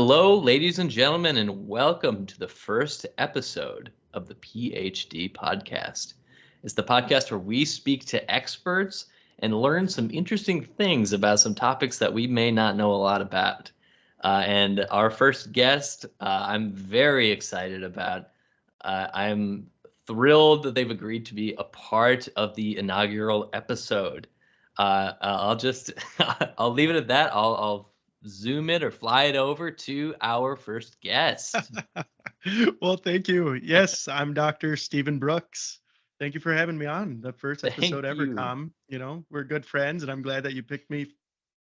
Hello, ladies and gentlemen, and welcome to the first episode of the PhD Podcast. It's the podcast where we speak to experts and learn some interesting things about some topics that we may not know a lot about. And our first guest, I'm very excited about. I'm thrilled that they've agreed to be a part of the inaugural episode. I'll just, I'll leave it at that. I'll zoom it or fly it over to our first guest. Well, thank you. Yes, I'm Dr. Stephen Brooks. Thank you for having me on the first episode Thank ever, you. Com. We're good friends, and I'm glad that you picked me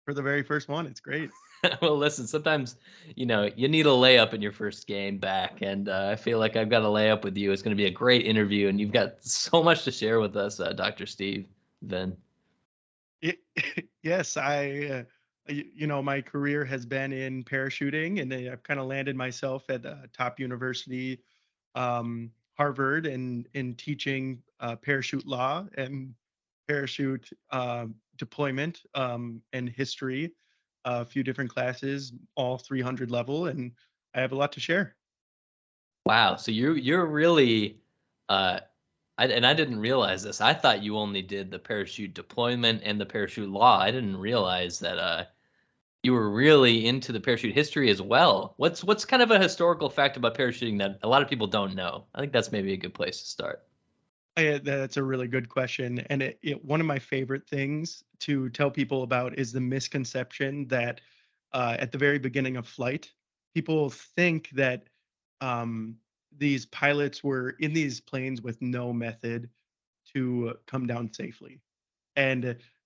for the very first one. It's great. Well, listen, sometimes, you need a layup in your first game back. And I feel like I've got a layup with you. It's going to be a great interview. And you've got so much to share with us, Dr. Steve. Then. Y- yes, my career has been in parachuting, and I've kind of landed myself at a top university, Harvard, and in teaching parachute law and parachute deployment and history, a few different classes, all 300 level, and I have a lot to share. Wow. So you're really uh I didn't realize this. I thought you only did the parachute deployment and the parachute law. I didn't realize that you were really into the parachute history as well. What's kind of a historical fact about parachuting that a lot of people don't know? I think that's maybe a good place to start. That's a really good question. And one of my favorite things to tell people about is the misconception that at the very beginning of flight, people think that um, these pilots were in these planes with no method to come down safely. And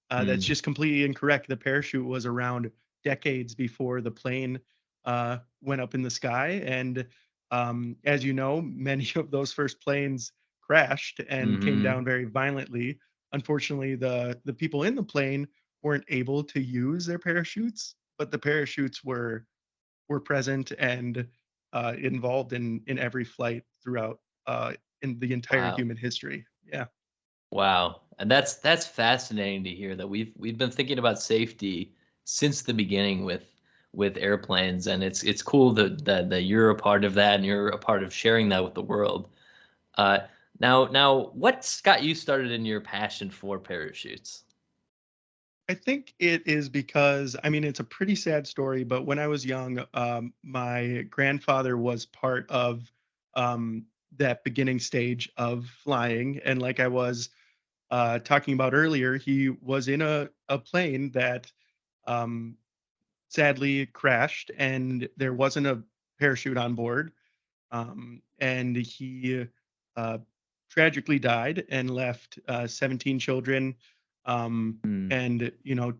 that's Mm, just completely incorrect. The parachute was around decades before the plane went up in the sky. And as you know, many of those first planes crashed and came hmm. down very violently. Unfortunately, the people in the plane weren't able to use their parachutes, but the parachutes were present and involved in every flight throughout in the entire Wow. human history. Yeah. Wow. And that's fascinating to hear that we've been thinking about safety since the beginning with airplanes, and it's cool that you're a part of that and you're a part of sharing that with the world. Uh, now, what's got you started in your passion for parachutes? I think it is because I mean it's a pretty sad story, but when I was young, my grandfather was part of that beginning stage of flying, and like I was talking about earlier, he was in a plane that um, sadly crashed, and there wasn't a parachute on board, and he uh, tragically died and left 17 children, Hmm. and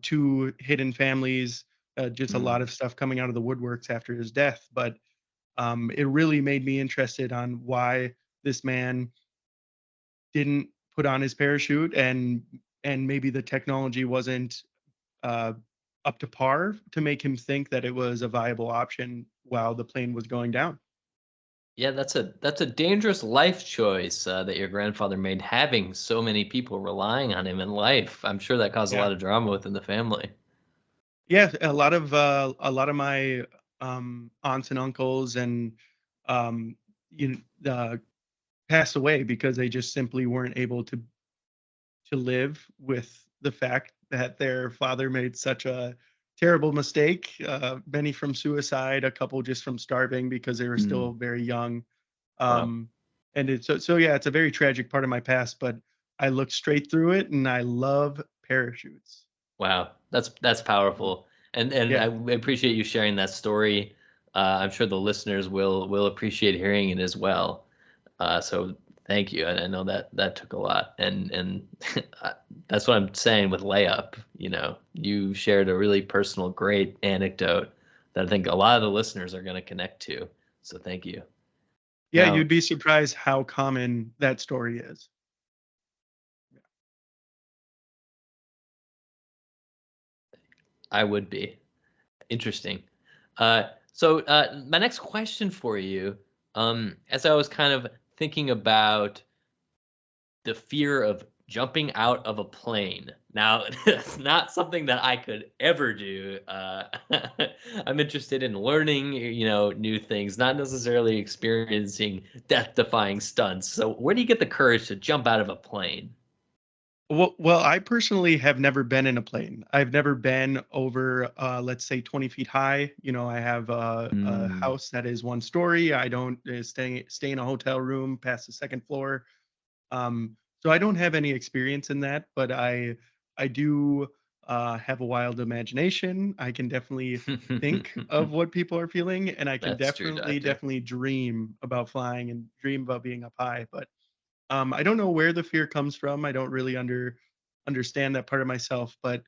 two hidden families. Just a Hmm. lot of stuff coming out of the woodworks after his death, but it really made me interested on why this man didn't put on his parachute, and maybe the technology wasn't uh, up to par to make him think that it was a viable option while the plane was going down. Yeah, that's a dangerous life choice that your grandfather made, having so many people relying on him in life. I'm sure that caused a Yeah. lot of drama within the family. Yeah, a lot of my aunts and uncles and um, you passed away because they just simply weren't able to live with the fact that their father made such a terrible mistake. Many from suicide, a couple just from starving because they were Hmm. still very young. Wow. Um, and so yeah, it's a very tragic part of my past, but I looked straight through it, and I love parachutes. Wow, that's Mhm. powerful, and I Yeah. appreciate you sharing that story. I'm sure the listeners will appreciate hearing it as well. So thank you. I know that took a lot, and I- that's what I'm saying with layup. You shared a really personal, great anecdote that I think a lot of the listeners are going to connect to. So thank you. Yeah, Now, you'd be surprised how common that story is. I would be interesting. So my next question for you, as I was kind of thinking about the fear of jumping out of a plane. Now, it's not something that I could ever do. I'm interested in learning, new things, not necessarily experiencing death-defying stunts. So, where do you get the courage to jump out of a plane? Well, I personally have never been in a plane. I've never been over, let's say, 20 feet high. I have a Mm. house that is one story. I don't stay in a hotel room past the second floor. So I don't have any experience in that, but I do have a wild imagination. I can definitely think of what people are feeling, and I can That's true, doctor. definitely dream about flying and dream about being up high. But I don't know where the fear comes from. I don't really understand that part of myself, but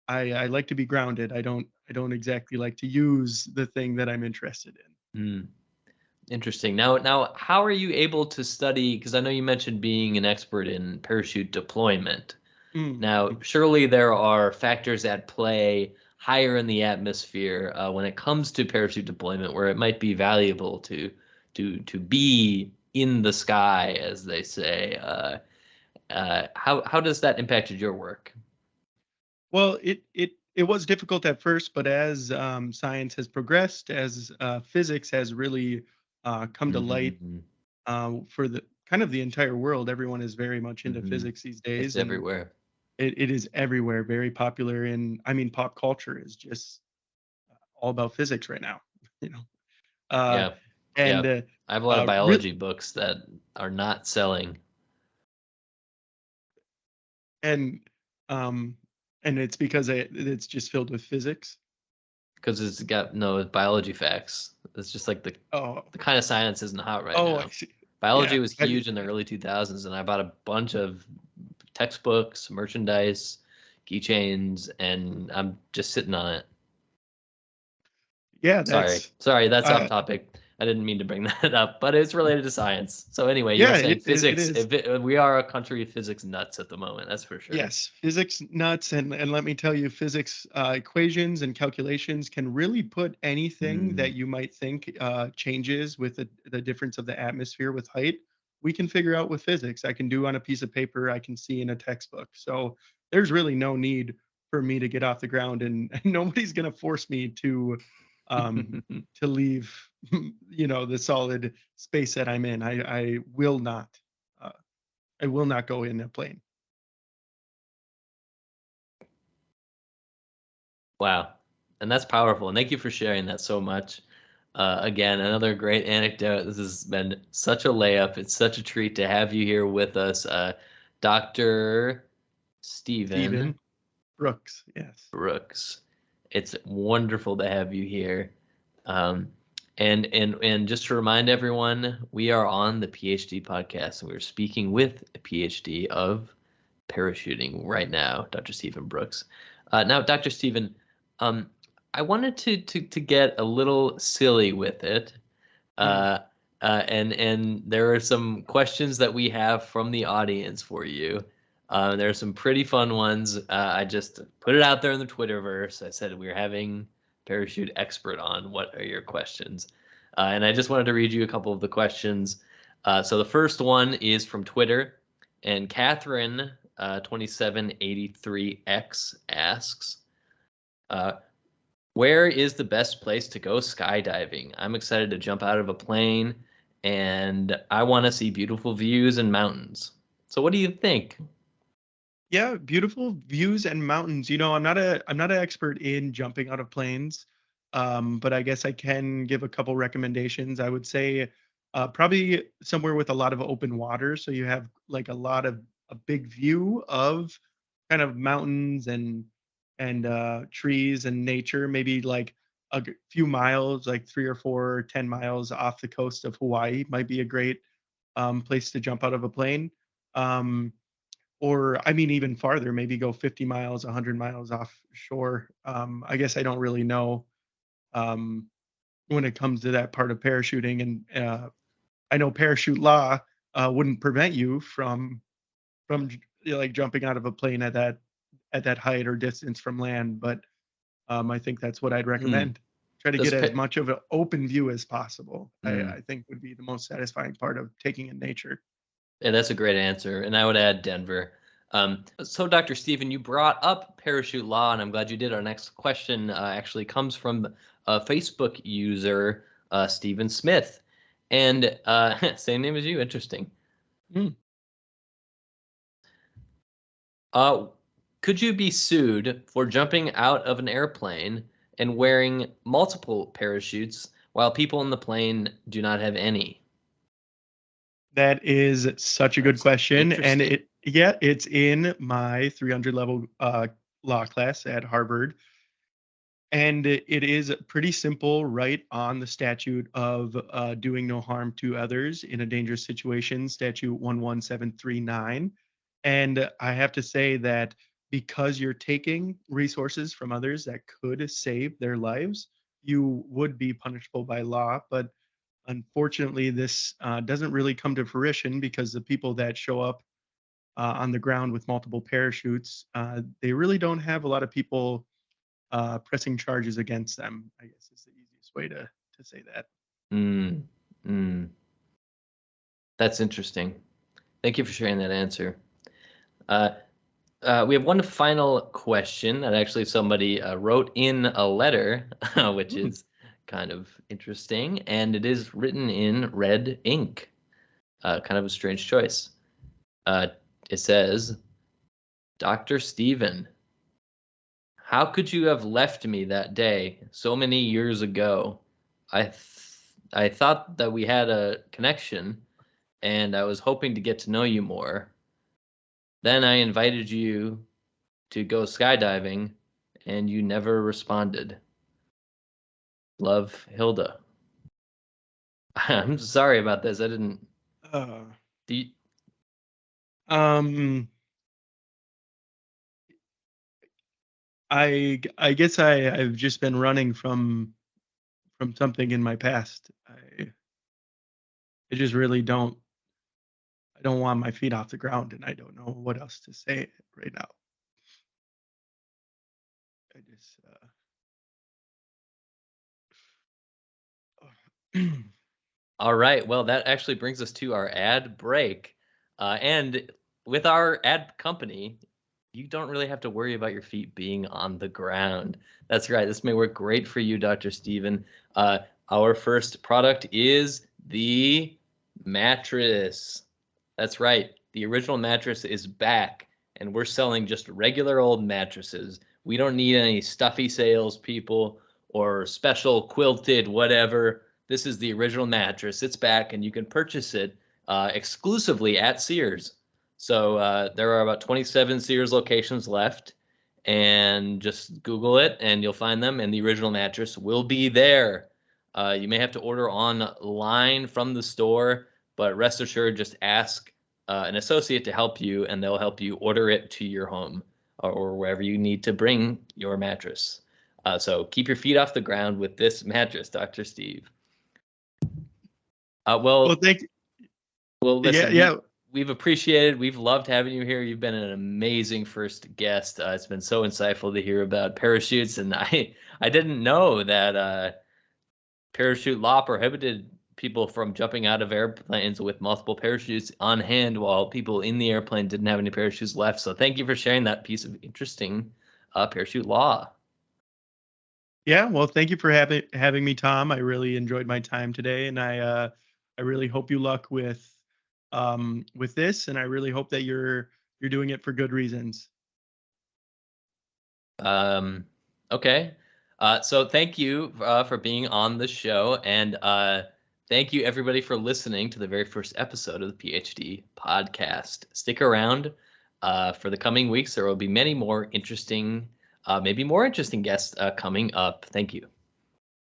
I like to be grounded. I don't exactly like to use the thing that I'm interested Hmm. Interesting. Now, how are you able to study? Because I know you mentioned being an expert in parachute deployment. in. Now, surely there are factors at play higher in the atmosphere when it comes to parachute deployment, where it might be valuable to be in the sky, as they say. How does that impacted your work? Well, it was difficult at first, but as science has progressed, as physics has really come to light Hmm. for the kind of the entire world, everyone is very much into Hmm. physics these It's days, and everywhere. it is everywhere, very popular. And I mean, pop culture is just all about physics right now. You know, uh, Yeah, and yeah. I have a lot of real biology books that are not selling and um, and it's because it's just filled with physics. because it's got no biology facts. It's just like Oh, the kind of science isn't hot right oh, I now. see. Biology Yeah, was huge in the early 2000s, and I bought a bunch of textbooks, merchandise, keychains, and I'm just sitting on it. yeah. Sorry, that's off Uh, topic. I didn't mean to bring that up, but it's related to science. So anyway, you were yeah, saying it physics. is. We are a country of physics nuts at the moment, that's for sure. Yes, physics nuts, and let me tell you, physics equations and calculations can really put anything Mm. that you might think changes with the difference of the atmosphere with height. We can figure out with physics. I can do on a piece of paper. I can see in a textbook. So there's really no need for me to get off the ground, and, and nobody's going to force me um, to leave, the solid space that I'm in. I will not. Uh, I will not go in a plane. Wow. And that's powerful. And thank you for sharing that so much. Again, another great anecdote. This has been such a layup. It's such a treat to have you here with us, Dr. Stephen Stephen Brooks, yes. Brooks. It's wonderful to have you here. Um, and just to remind everyone, we are on the PhD podcast, and we're speaking with a PhD of parachuting right now, Dr. Stephen Brooks. Now, Dr. Stephen, um, I wanted to get a little silly with it, Mm, uh, and there are some questions that we have from the audience for you. There are some pretty fun ones. I just put it out there in the Twitterverse. I said we're having parachute expert on. What are your questions? And I just wanted to read you a couple of the questions. So the first one is from Twitter, and Catherine 2783X asks, uh, where is the best place to go skydiving? I'm excited to jump out of a plane and I want to see beautiful views and mountains. So what do you think? yeah, beautiful views and mountains. I'm not an expert in jumping out of planes, but I guess I can give a couple recommendations. I would say probably somewhere with a lot of open water, so you have like a big view of kind of mountains and trees and nature. Maybe like few miles, like 3 or 4, 10 miles off the coast of Hawaii, might be a great place to jump out of a plane. Um, or I mean, even farther, maybe go 50 miles, 100 miles offshore. I guess I don't really know um, when it comes to that part of parachuting. And I know parachute law wouldn't prevent you from jumping out of a plane at that height or distance from land. But I think that's what I'd Hmm. recommend. Try to Does get as pa- much of an open view as possible. hmm. I think would be the most satisfying part of taking in nature. Yeah, that's a great answer. And I would add Denver. So, Dr. Stephen, you brought up parachute law, and I'm glad you did. Our next question actually comes from a Facebook user, Stephen Smith, and same name as you. Interesting. Mm. Could you be sued for jumping out of an airplane and wearing multiple parachutes while people in the plane do not have any? That is such a good That's question, and interesting. it's in my 300 level law class at Harvard, and it is pretty simple, right on the statute of doing no harm to others in a dangerous situation, statute 11739. And I have to say that because you're taking resources from others that could save their lives, you would be punishable by law. But unfortunately, this doesn't really come to fruition because the people that show up on the ground with multiple parachutes, they really don't have a lot of people pressing charges against them, I guess is the easiest way to say that. Mm, mm. That's interesting. Thank you for sharing that answer. Uh, we have one final question that actually somebody wrote in a letter, which Hmm. is kind of interesting, and it is written in red ink. Kind of a strange choice. Uh, it says, Dr. Stephen, how could you have left me that day so many years ago? I thought that we had a connection, and I was hoping to get to know you more. Then I invited you to go skydiving, and you never responded. Love, Hilda. I'm sorry about this. I didn't. Uh, Do you, um, I guess I've just been running from something in my past. I just really I don't want my feet off the ground, and I don't know what else to say right now. I just all right. Well, that actually brings us to our ad break. And with our ad company, you don't really have to worry about your feet being on the ground. That's right. This may work great for you, Dr. Stephen. Uh, our first product is the mattress. That's right. The original mattress is back, and we're selling just regular old mattresses. We don't need any stuffy salespeople or special quilted whatever. This is the original mattress. It's back, and you can purchase it exclusively at Sears. So there are about 27 Sears locations left, and just Google it, and you'll find them. And the original mattress will be there. You may have to order online from the store, but rest assured, just ask an associate to help you, and they'll help you order it to your home or wherever you need to bring your mattress. So keep your feet off the ground with this mattress, Dr. Steve. well, Well, thank well, yeah, listen, yeah. we've appreciated, we've loved having you here. You've been an amazing first guest. It's been so insightful to hear about parachutes, and I didn't know that parachute law prohibited people from jumping out of airplanes with multiple parachutes on hand while people in the airplane didn't have any parachutes left. So thank you for sharing that piece of interesting parachute law. Yeah, well, thank you for having me, Tom. I really enjoyed my time today, and I really hope you luck with this, and I really hope that you're doing it for good reasons. Um, okay. So thank you for being on the show, and thank you everybody for listening to the very first episode of the PhD podcast. Stick around for the coming weeks. There will be many more interesting, maybe more interesting guests coming up. Thank you.